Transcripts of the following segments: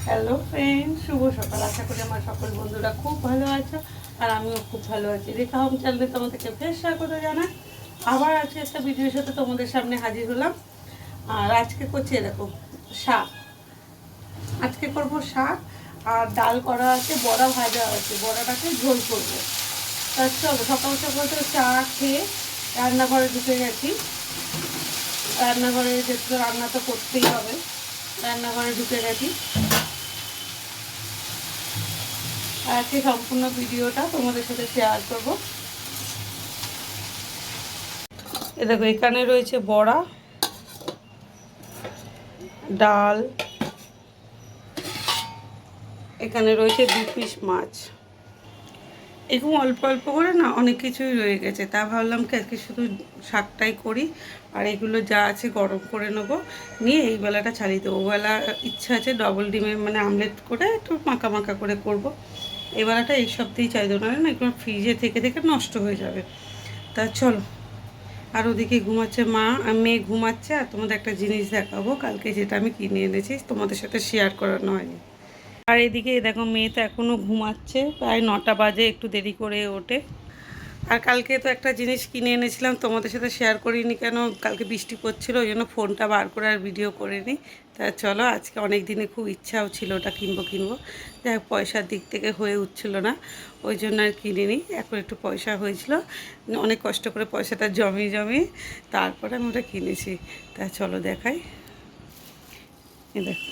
Hello friend, শুভ সকাল। আশা করি আমার সকল বন্ধুরা খুব ভালো আছো আর আমিও খুব ভালো আছি। রেখা হোম চ্যানেলে তোমাদেরকে ফের স্বাগত জানাই। আবার আজকে একটা ভিডিওর সাথে তোমাদের সামনে হাজির হলাম। আর আজকে করছি এরকম শাক। আজকে করবো শাক আর ডাল করা আছে, বড়া ভাজা আছে, বড়াটাকে ঝোল করবো। তার চলো, সকাল সকাল তো চা খেয়ে রান্নাঘরে ঢুকে গেছি। রান্নাঘরে যেহেতু রান্না তো করতেই হবে, রান্নাঘরে ঢুকে গেছি। আজকে সম্পূর্ণ ভিডিওটা তোমাদের সাথে শেয়ার করব। এ দেখো, এখানে রয়েছে বড়া, ডাল, এখানে রয়েছে 2 পিস মাছ। এরকম অল্প অল্প করে না অনেক কিছুই রয়ে গেছে, তা ভাবলাম কি আজকে শুধু শাকটাই করি আর এগুলো যা আছে গরম করে নেবো, নিয়ে এই বেলাটা ছাড়িয়ে দেবো। বেলা ইচ্ছা আছে ডবল ডিমের মানে আমলেট করে একটু মাখা মাখা করে করব। এই বেলাটা এই সপ্তাহেই চাই দেবো, না এগুলো ফ্রিজে থেকে থেকে নষ্ট হয়ে যাবে। তা চলো, আর ওদিকে ঘুমাচ্ছে মা আর মেয়ে ঘুমাচ্ছে। আর তোমাদের একটা জিনিস দেখাবো কালকে, যেটা আমি কিনে এনেছি, তোমাদের সাথে শেয়ার করানো হয়নি। আর এদিকে দেখো, মেয়ে তো এখনও ঘুমাচ্ছে, প্রায় 9টা বাজে, একটু দেরি করে ওঠে। আর কালকে তো একটা জিনিস কিনে এনেছিলাম, তোমাদের সাথে শেয়ার করিনি কেন, কালকে বৃষ্টি পড়ছিল, ওই জন্য ফোনটা বার করে আর ভিডিও করিনি। তা চলো, আজকে অনেক দিনে খুব ইচ্ছাও ছিল ওটা কিনবো। যাই হোক, পয়সার দিক থেকে হয়ে উঠছিল না, ওই জন্য আর কিনিনি। এখন একটু পয়সা হয়েছিল, অনেক কষ্ট করে পয়সাটা জমিয়ে তারপরে আমি ওটা কিনেছি। তা চলো দেখাই। দেখো,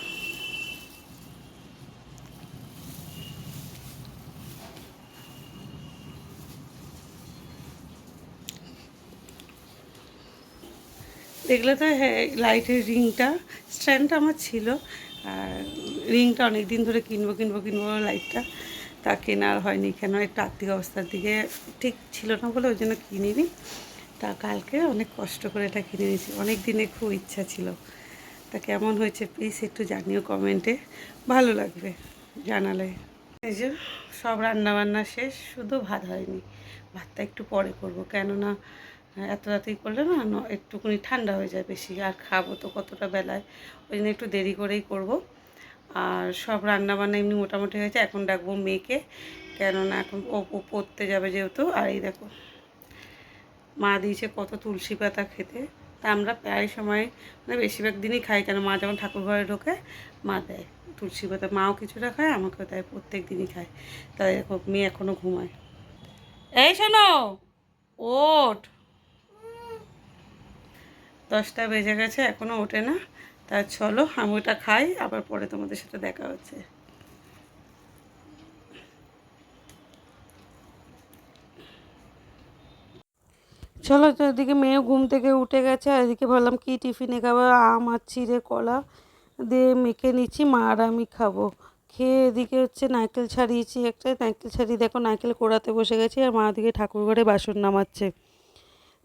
দেখলে তো, হ্যাঁ, লাইটের রিংটা, স্ট্যান্ডটা আমার ছিল, আর রিংটা অনেক দিন ধরে কিনবো লাইটটা, তা কেনার হয়নি। কেন, একটু আর্থিক অবস্থার দিকে ঠিক ছিল না বলে ওই জন্য কিনিনি। তা কালকে অনেক কষ্ট করে এটা কিনে নিয়েছি, অনেক দিনে খুব ইচ্ছা ছিল। তা কেমন হয়েছে প্লিজ একটু জানিও কমেন্টে, ভালো লাগবে জানালে। এই যে সব রান্নাবান্না শেষ, শুধু ভাত হয়নি। ভাতটা একটু পরে করব, কেননা এত রাতেই করলে না একটুখানি ঠান্ডা হয়ে যায় বেশি, আর খাবো তো কতটা বেলায়, ওই জন্য একটু দেরি করেই করব। আর সব রান্নাবান্না এমনি মোটামুটি হয়েছে। এখন ডাকবো মেয়েকে, কেননা এখন ও পড়তে যাবে যেহেতু। আর এই দেখো, মা দিয়েছে কত তুলসী পাতা খেতে। তা আমরা প্রায় সময় মানে বেশিরভাগ দিনই খাই, কেন মা যখন ঠাকুর ঘরে ঢোকে মা দেয় তুলসী পাতা, মাও কিছুটা খায়, আমাকেও দেয়, প্রত্যেক দিনই খায়। তাই দেখো, মেয়ে এখনও ঘুমায়। এই শোনো, ওঠ, 10টা বেজে গেছে, এখনও ওঠে না। তা চলো, আমি ওটা খাই, আবার পরে তোমাদের সাথে দেখা হচ্ছে। চলো, তো এদিকে মেয়েও ঘুম থেকে উঠে গেছে, আর এদিকে ভাবলাম কি টিফিনে খাবো, আম আর চিড়ে কলা দিয়ে মেখে নিচ্ছি, মা আর আমি খাবো। খেয়ে এদিকে হচ্ছে নারকেল ছাড়িয়েছি, একটা নারকেল ছাড়িয়ে দেখো নারকেল কোড়াতে বসে গেছি, আর মা ওদিকে ঠাকুর ঘরে বাসন নামাচ্ছে।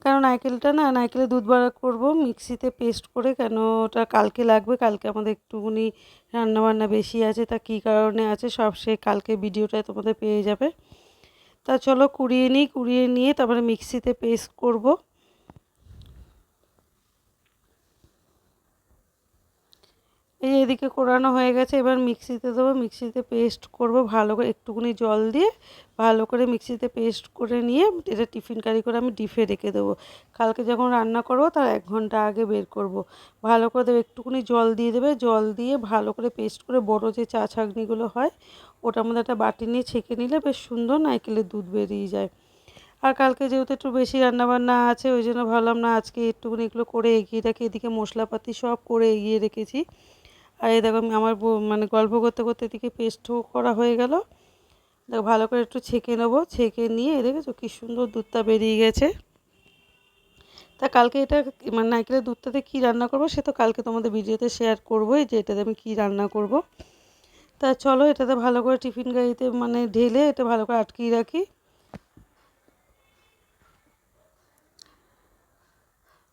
কারণ নারকেলটা না, নারকেলের দুধ বড়া করবো মিক্সিতে পেস্ট করে, কেন ওটা কালকে লাগবে। কালকে আমাদের একটুখানি রান্নাবান্না বেশি আছে, তা কী কারণে আছে সব সে কালকে ভিডিওটায় তোমাদের পেয়ে যাবে। তা চলো কুড়িয়ে নিয়ে তারপরে মিক্সিতে পেস্ট করব। এই যে এদিকে কোরানো হয়ে গেছে, এবার মিক্সিতে দেবো, মিক্সিতে পেস্ট করব ভালো করে, একটুখানি জল দিয়ে ভালো করে মিক্সিতে পেস্ট করে নিয়ে এটা টিফিন কারি করে আমি ডিপে রেখে দেবো। কালকে যখন রান্না করব তার 1 ঘন্টা আগে বের করব। ভালো করে দেবে, একটুখানি জল দিয়ে দেবে, জল দিয়ে ভালো করে পেস্ট করে, বড় যে চা ছাঁকনিগুলো হয় ওটার মধ্যে একটা বাটি নিয়ে ছেঁকে নিলে বেশ সুন্দর নারকেলের দুধ বেরিয়ে যায়। আর কালকে যেহেতু একটু বেশি রান্নাবান্না আছে, ওই জন্য ভাবলাম না আজকে একটুখানি এগুলো করে এগিয়ে রাখি। এদিকে মশলাপাতি সব করে এগিয়ে রেখেছি। আর এই দেখো, আমার মানে গল্প করতে করতে এদিকে পেস্টও করা হয়ে গেল। দেখো, ভালো করে একটু ছেঁকে নেবো, ছেঁকে নিয়ে দেখেছো কী সুন্দর দুধটা বেরিয়ে গেছে। তা কালকে এটা মানে নারকেলের দুধটাতে কী রান্না করবো সে তো কালকে তোমাদের ভিডিওতে শেয়ার করবোই, যে এটাতে আমি কী রান্না করব। তা চলো, এটাতে ভালো করে টিফিন গাড়িতে মানে ঢেলে এটা ভালো করে আটকিয়ে রাখি।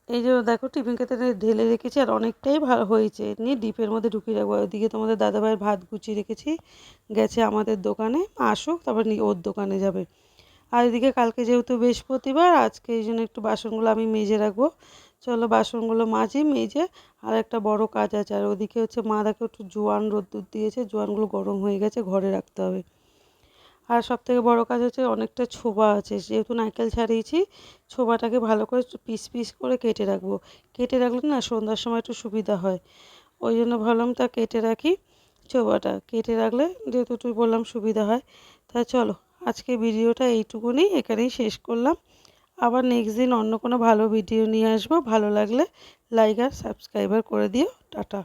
এই যে দেখো, টিফিন খেতে ঢেলে রেখেছি, আর অনেকটাই ভালো হয়েছে, নিয়ে ডিপের মধ্যে ঢুকিয়ে রাখবো। ওইদিকে তোমাদের দাদাভাইয়ের ভাত গুছিয়ে রেখেছি, গেছে আমাদের দোকানে, আসুক তারপর ওর দোকানে যাবে। আর এদিকে কালকে যেহেতু বৃহস্পতিবার, আজকে এই জন্য একটু বাসনগুলো আমি মেজে রাখবো। চলো বাসনগুলো মেজে আর একটা বড় কাজ আছে। আর ওদিকে হচ্ছে মা দেখো একটু জোয়ান রোদ্দুর দিয়েছে, জোয়ানগুলো গরম হয়ে গেছে, ঘরে রাখতে হবে। আর সবথেকে বড় কাজ হচ্ছে অনেকটা ছোবা আছে, যেহেতু নারকেল ছাড়িয়েছি ছোবাটাকে ভালো করে পিস পিস করে কেটে রাখবো। কেটে রাখলে না সন্ধ্যার সময় একটু সুবিধা হয়, ওই জন্য ভাবলাম তা কেটে রাখি। ছোবাটা কেটে রাখলে যেহেতু একটু বললাম সুবিধা হয়। তা চলো আজকে ভিডিওটা এইটুকুনি, এখানেই শেষ করলাম। আবার নেক্সট দিন অন্য কোনো ভালো ভিডিও নিয়ে আসবো। ভালো লাগলে লাইক আর সাবস্ক্রাইবার করে দিও। টাটা।